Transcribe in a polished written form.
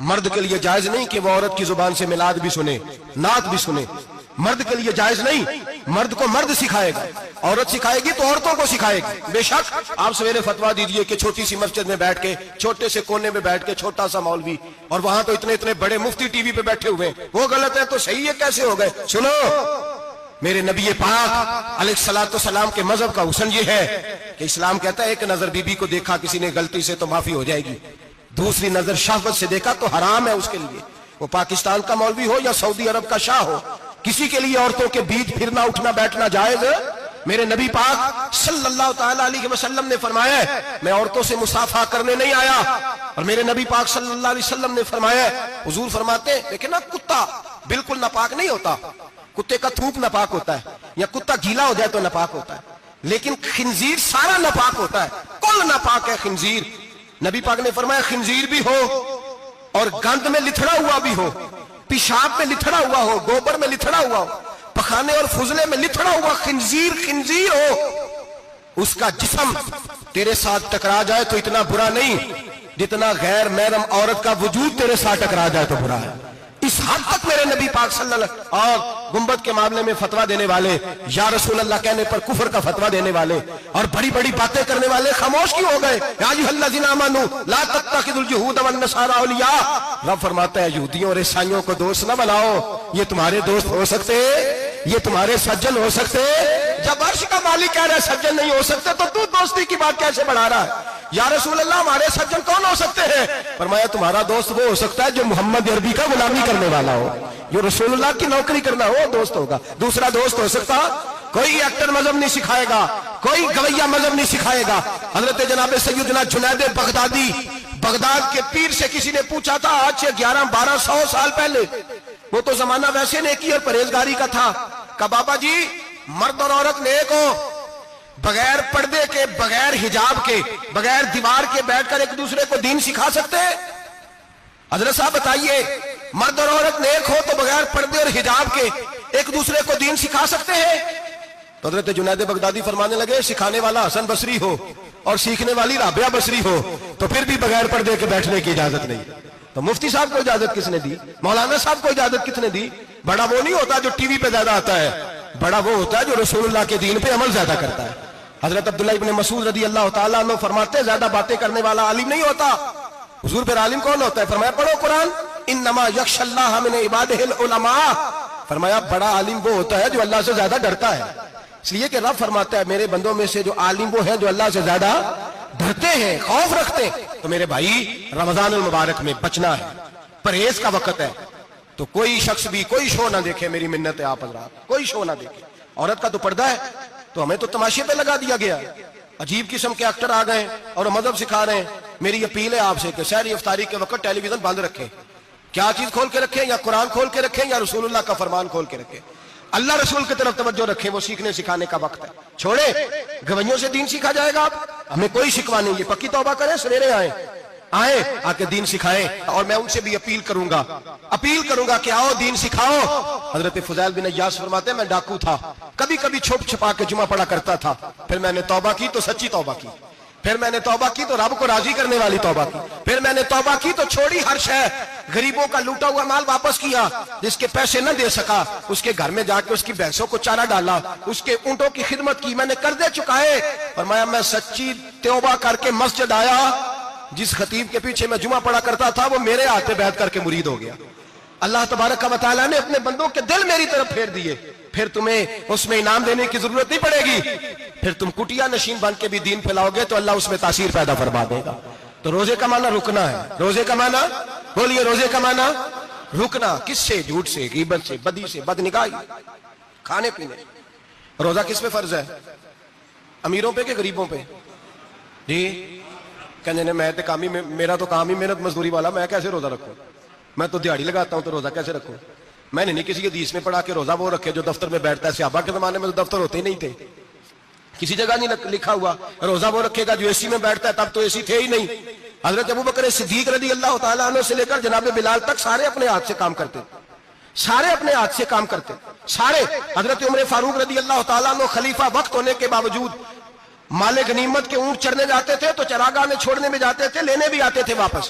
مرد کے لیے جائز نہیں کہ وہ عورت کی زبان سے میلاد بھی سنے، نعت بھی سنے، مرد کے لیے جائز نہیں. مرد کو مرد سکھائے گا، عورت سکھائے گی تو عورتوں کو سکھائے گی. بے شک آپ سویرے فتوا دیجئے کہ چھوٹی سی مسجد میں بیٹھ کے، چھوٹے سے کونے میں بیٹھ کے چھوٹا سا مولوی، اور وہاں تو اتنے بڑے مفتی ٹی وی پہ بیٹھے ہوئے ہیں، وہ غلط ہے تو صحیح ہے کیسے ہو گئے؟ سنو، میرے نبی پاک علیہ الصلوۃ والسلام کے مذہب کا حسن یہ ہے کہ اسلام کہتا ہے ایک نظر بی بی کو دیکھا کسی نے غلطی سے تو معافی ہو جائے گی، دوسری نظر شہوت سے دیکھا تو حرام ہے اس کے لیے، وہ پاکستان کا مولوی ہو یا سعودی عرب کا شاہ ہو، کسی کے لیے عورتوں کے بیچ پھرنا اٹھنا بیٹھنا جائز ہے؟ میرے نبی پاک صلی اللہ تعالی علیہ وسلم نے فرمایا ہے میں عورتوں سے مصافحہ کرنے نہیں آیا. اور میرے نبی پاک صلی اللہ علیہ وسلم نے فرمایا ہے، حضور فرماتے ہیں دیکھیں نا، کتا بالکل ناپاک نہیں ہوتا، کتے کا تھوک ناپاک ہوتا ہے، یا کتا گیلا ہو جائے تو ناپاک ہوتا ہے، لیکن خنزیر سارا ناپاک ہوتا ہے، کل ناپاک ہے خنزیر. نبی پاک نے فرمایا خنزیر بھی ہو اور گند میں لتھڑا ہوا بھی ہو، پیشاب میں لتھڑا ہوا ہو، گوبر میں لتھڑا ہوا ہو، پخانے اور فضلے میں لتھڑا ہوا خنزیر ہو، اس کا جسم تیرے ساتھ ٹکرا جائے تو اتنا برا نہیں جتنا غیر محرم عورت کا وجود تیرے ساتھ ٹکرا جائے تو برا ہے. اس حد تک میرے نبی پاک صلی اللہ علیہ وسلم. اور گنبد کے معاملے میں فتویٰ دینے والے، یا رسول اللہ کہنے پر کفر کا فتویٰ دینے والے اور بڑی بڑی باتیں کرنے والے خاموش کیوں ہو گئے؟ یا ایھا الذین آمنوا لا تتخذوا اليہود والنصارى اولیاء. رب فرماتا ہے یہودیوں اور عیسائیوں کو دوست نہ بناؤ، یہ تمہارے دوست ہو سکتے، یہ تمہارے سجن ہو سکتے. جب عرش کا مالک کہہ رہا ہے سجن نہیں ہو سکتے تو دوستی کی بات کیسے بڑھا رہا ہے؟ یا رسول اللہ ہمارے سجن کون ہو سکتے ہیں؟ فرمایا تمہارا دوست وہ ہو سکتا ہے جو محمد عربی کا غلامی کرنے والا ہو، جو رسول اللہ کی نوکری کرنا ہو، دوست ہوگا. دوسرا دوست ہو سکتا؟ کوئی ایکٹر مذہب نہیں سکھائے گا، کوئی گویہ مذہب نہیں سکھائے گا. حضرت جناب سیدنا جنید بغدادی، بغداد کے پیر سے کسی نے پوچھا تھا آج سے 1100-1200 سال پہلے، وہ تو زمانہ ویسے نیکی اور پرہیزگاری کا تھا، کہ بابا جی مرد اور عورت نیک ہو، بغیر پردے کے، بغیر حجاب کے، بغیر دیوار کے بیٹھ کر ایک دوسرے کو دین سکھا سکتے ہیں؟ حضرت صاحب بتائیے، مرد اور عورت نیک ہو تو بغیر پردے اور حجاب کے ایک دوسرے کو دین سکھا سکتے ہیں؟ تو حضرت جنید بغدادی فرمانے لگے سکھانے والا حسن بصری ہو اور سیکھنے والی رابعہ بصری ہو تو پھر بھی بغیر پردے کے بیٹھنے کی اجازت نہیں. تو مفتی صاحب کو اجازت کس نے دی؟ مولانا صاحب کو اجازت کس نے دی؟ بڑا وہ نہیں ہوتا جو ٹی وی پہ زیادہ آتا ہے، بڑا وہ ہوتا ہے جو رسول اللہ کے دین پہ عمل زیادہ کرتا ہے. حضرت عبداللہ ابن مسعود رضی اللہ تعالیٰ عنہ فرماتے ہیں زیادہ باتیں کرنے والا عالم نہیں ہوتا. حضور پھر عالم کون ہوتا ہے؟ فرمایا پڑھو قرآن، انما یخشی اللہ من عبادہ العلماء. فرمایا بڑا عالم وہ ہوتا ہے جو اللہ سے زیادہ ڈرتا ہے، اس لیے کہ رب فرماتا ہے میرے بندوں میں سے جو عالم وہ ہیں جو اللہ سے زیادہ ڈرتے ہیں، خوف رکھتے ہیں. تو میرے بھائی رمضان المبارک میں بچنا ہے، پرہیز کا وقت ہے، تو کوئی شخص بھی کوئی شو نہ دیکھے، میری منت ہے آپ حضرات، کوئی شو نہ دیکھے. عورت کا تو پردہ ہے، تو ہمیں تو تماشے پہ لگا دیا گیا. عجیب قسم کے ایکٹر آ گئے اور مذہب سکھا رہے ہیں. میری اپیل ہے آپ سے کہ سحری افطاری کے وقت ٹیلی ویژن بند رکھیں. کیا چیز کھول کے رکھیں؟ یا قرآن کھول کے رکھیں یا رسول اللہ کا فرمان کھول کے رکھیں. اللہ رسول کی طرف توجہ رکھیں، وہ سیکھنے سکھانے کا وقت ہے. چھوڑے گویوں سے دین سیکھا جائے گا، ہمیں کوئی شکوہ نہیں. یہ پکی توبہ کریں، سویرے آئیں آ کے دین سکھائیں. اور میں ان سے بھی اپیل کروں گا کہ آؤ دین سکھاؤ. حضرت فضیل بن عیاض فرماتے ہیں میں ڈاکو تھا، کبھی کبھی چھپ چھپا کے جمعہ پڑھا کرتا تھا، پھر میں نے توبہ کی تو سچی توبہ کی، پھر میں نے توبہ کی تو رب کو راضی کرنے والی توبہ کی، پھر میں نے توبہ کی تو چھوڑی ہر شے، غریبوں کا لوٹا ہوا مال واپس کیا، جس کے پیسے نہ دے سکا اس کے گھر میں جا کے اس کی بھینسوں کو چارہ ڈالا، اس کے اونٹوں کی خدمت کی، میں نے قرضے چکائے. فرمایا میں سچی توبہ کر کے مسجد آیا، جس خطیب کے پیچھے میں جمعہ پڑھا کرتا تھا وہ میرے ہاتھ پہ بیعت کر کے مرید ہو گیا. اللہ تبارک و تعالیٰ نے اپنے بندوں کے دل میری طرف پھیر دیے. پھر تمہیں اس میں انعام دینے کی ضرورت نہیں پڑے گی، پھر تم کٹیا نشین بن کے بھی دین پھیلاؤ گے تو اللہ اس میں تاثیر پیدا فرما دے گا. تو روزے کا معنی رکنا ہے. روزے کا معنی بولیے، روزے کا معنی رکنا. کس سے؟ جھوٹ سے، غیبت سے، بدی سے، بد نگاہی، کھانے پینے. روزہ کس پہ فرض ہے؟ امیروں پہ کہ غریبوں پہ؟ جی کہنے میں تو کام ہی، میرا تو کام ہی محنت مزدوری والا، میں کیسے روزہ رکھوں؟ میں تو دیہڑی لگاتا ہوں تو روزہ کیسے رکھوں؟ میں نے نہیں کسی حدیث میں پڑھا کہ روزہ وہ رکھے جو دفتر میں بیٹھتا ہے. صحابہ کے زمانے میں تو دفتر ہوتے ہی نہیں تھے، کسی جگہ نہیں لکھا ہوا روزہ وہ رکھے گا جو اے سی میں بیٹھتا ہے، تب تو اے سی تھے ہی نہیں. حضرت ابوبکر صدیق رضی اللہ تعالیٰ عنہ سے لے کر جناب بلال تک سارے اپنے ہاتھ سے کام کرتے، سارے اپنے ہاتھ سے کام کرتے سارے. حضرت عمر فاروق رضی اللہ تعالیٰ عنہ خلیفہ وقت ہونے کے باوجود مال غنیمت کے اونٹ چرنے جاتے تھے تو چراگاہ میں چھوڑنے میں جاتے تھے، لینے بھی آتے تھے واپس.